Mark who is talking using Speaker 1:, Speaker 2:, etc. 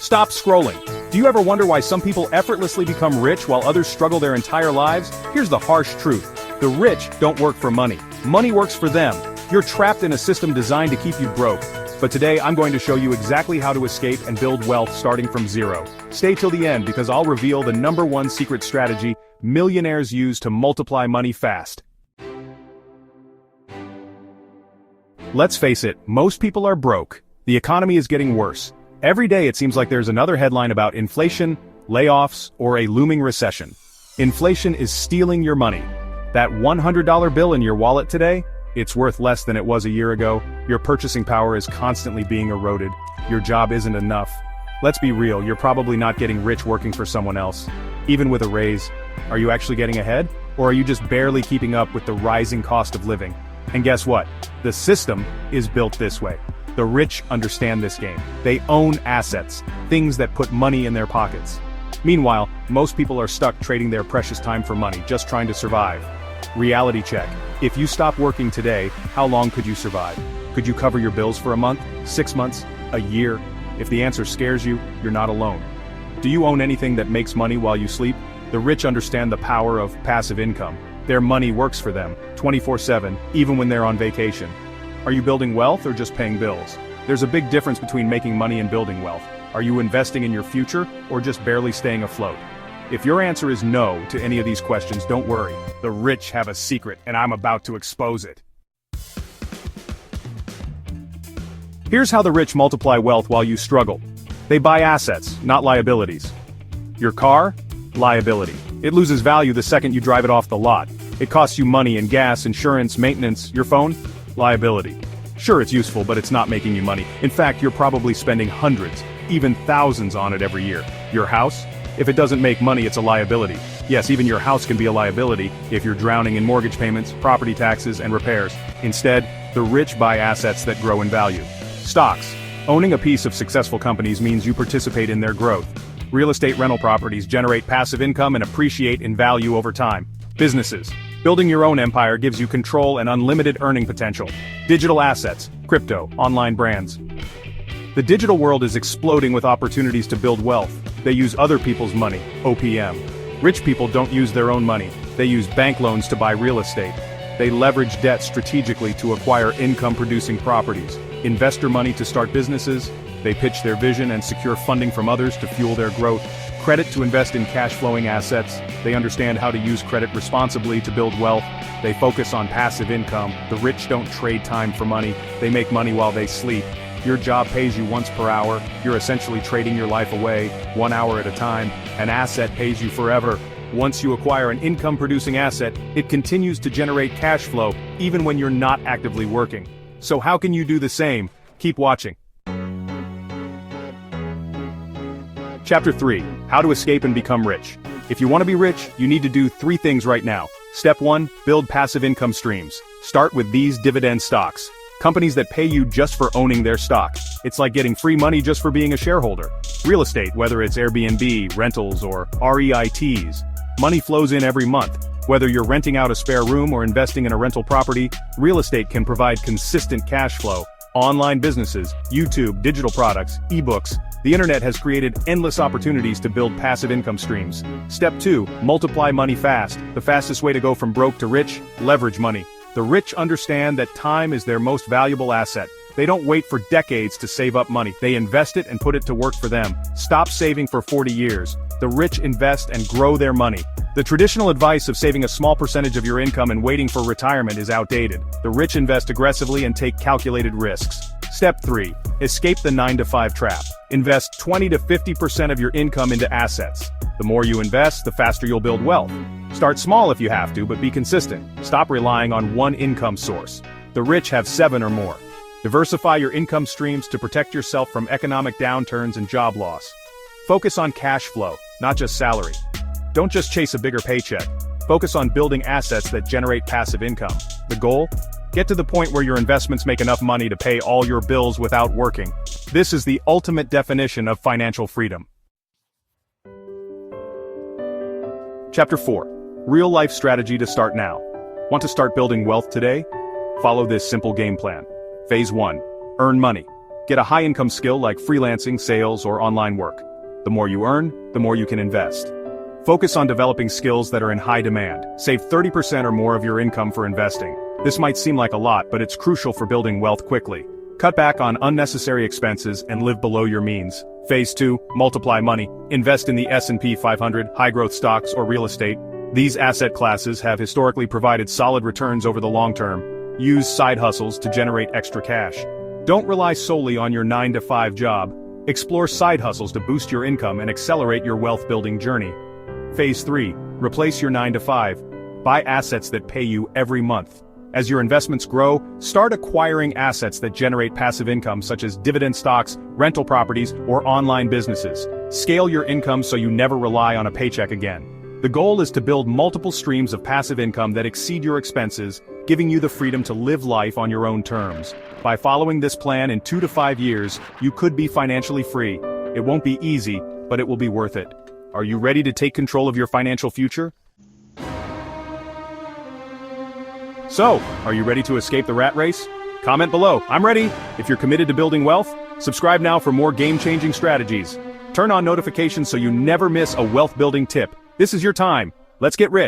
Speaker 1: Stop scrolling. Do you ever wonder why some people effortlessly become rich while others struggle their entire lives? Here's the harsh truth. The rich don't work for money. Money works for them. You're trapped in a system designed to keep you broke. But today I'm going to show you exactly how to escape and build wealth starting from zero. Stay till the end because I'll reveal the #1 secret strategy millionaires use to multiply money fast. Let's face it, most people are broke. The economy is getting worse. Every day it seems like there's another headline about inflation, layoffs, or a looming recession. Inflation is stealing your money. That $100 bill in your wallet today? It's worth less than it was a year ago. Your purchasing power is constantly being eroded. Your job isn't enough. Let's be real, you're probably not getting rich working for someone else. Even with a raise, are you actually getting ahead? Or are you just barely keeping up with the rising cost of living? And guess what? The system is built this way. The rich understand this game. They own assets, things that put money in their pockets. Meanwhile, most people are stuck trading their precious time for money, just trying to survive. Reality check. If you stop working today, how long could you survive? Could you cover your bills for a month, 6 months, a year? If the answer scares you, you're not alone. Do you own anything that makes money while you sleep? The rich understand the power of passive income. Their money works for them, 24/7, even when they're on vacation. Are you building wealth or just paying bills? There's a big difference between making money and building wealth. Are you investing in your future or just barely staying afloat? If your answer is no to any of these questions, don't worry. The rich have a secret, and I'm about to expose it. Here's how the rich multiply wealth while you struggle. They buy assets, not liabilities. Your car? Liability. It loses value the second you drive it off the lot. It costs you money in gas, insurance, maintenance. Your phone? Liability. Sure, it's useful, but it's not making you money. In fact, you're probably spending hundreds, even thousands on it every year. Your house? If it doesn't make money, it's a liability. Yes, even your house can be a liability if you're drowning in mortgage payments, property taxes, and repairs. Instead, the rich buy assets that grow in value. Stocks. Owning a piece of successful companies means you participate in their growth. Real estate rental properties generate passive income and appreciate in value over time. Businesses. Building your own empire gives you control and unlimited earning potential. Digital assets, crypto, online brands. The digital world is exploding with opportunities to build wealth. They use other people's money, OPM. Rich people don't use their own money. They use bank loans to buy real estate. They leverage debt strategically to acquire income-producing properties. Investor money to start businesses. They pitch their vision and secure funding from others to fuel their growth. Credit to invest in cash-flowing assets. They understand how to use credit responsibly to build wealth. They focus on passive income. The rich don't trade time for money. They make money while they sleep. Your job pays you once per hour. You're essentially trading your life away, 1 hour at a time. An asset pays you forever. Once you acquire an income-producing asset, it continues to generate cash flow, even when you're not actively working. So how can you do the same? Keep watching. Chapter 3. How to escape and become rich. If you want to be rich, you need to do 3 things right now. Step 1. Build passive income streams. Start with these dividend stocks. Companies that pay you just for owning their stock. It's like getting free money just for being a shareholder. Real estate, whether it's Airbnb, rentals, or REITs. Money flows in every month. Whether you're renting out a spare room or investing in a rental property, real estate can provide consistent cash flow. Online businesses, YouTube, digital products, ebooks. The internet has created endless opportunities to build passive income streams. Step 2. Multiply money fast. The fastest way to go from broke to rich? Leverage money. The rich understand that time is their most valuable asset. They don't wait for decades to save up money. They invest it and put it to work for them. Stop saving for 40 years. The rich invest and grow their money. The traditional advice of saving a small percentage of your income and waiting for retirement is outdated. The rich invest aggressively and take calculated risks. Step 3. Escape the 9-to-5 trap. Invest 20 to 50% of your income into assets. The more you invest, the faster you'll build wealth. Start small if you have to, but be consistent. Stop relying on one income source. The rich have 7 or more. Diversify your income streams to protect yourself from economic downturns and job loss. Focus on cash flow, not just salary. Don't just chase a bigger paycheck. Focus on building assets that generate passive income. The goal? Get to the point where your investments make enough money to pay all your bills without working. This is the ultimate definition of financial freedom. Chapter 4. Real-life strategy to start now. Want to start building wealth today? Follow this simple game plan. Phase 1. Earn money. Get a high-income skill like freelancing, sales, or online work. The more you earn, the more you can invest. Focus on developing skills that are in high demand. Save 30% or more of your income for investing. This might seem like a lot, but it's crucial for building wealth quickly. Cut back on unnecessary expenses and live below your means. Phase 2, multiply money. Invest in the S&P 500, high-growth stocks, or real estate. These asset classes have historically provided solid returns over the long term. Use side hustles to generate extra cash. Don't rely solely on your 9-to-5 job. Explore side hustles to boost your income and accelerate your wealth-building journey. Phase 3, replace your 9-to-5. Buy assets that pay you every month. As your investments grow, start acquiring assets that generate passive income such as dividend stocks, rental properties, or online businesses. Scale your income so you never rely on a paycheck again. The goal is to build multiple streams of passive income that exceed your expenses, giving you the freedom to live life on your own terms. By following this plan in 2 to 5 years, you could be financially free. It won't be easy, but it will be worth it. Are you ready to take control of your financial future? So, are you ready to escape the rat race? Comment below, I'm ready. If you're committed to building wealth, subscribe now for more game-changing strategies. Turn on notifications so you never miss a wealth-building tip. This is your time. Let's get rich.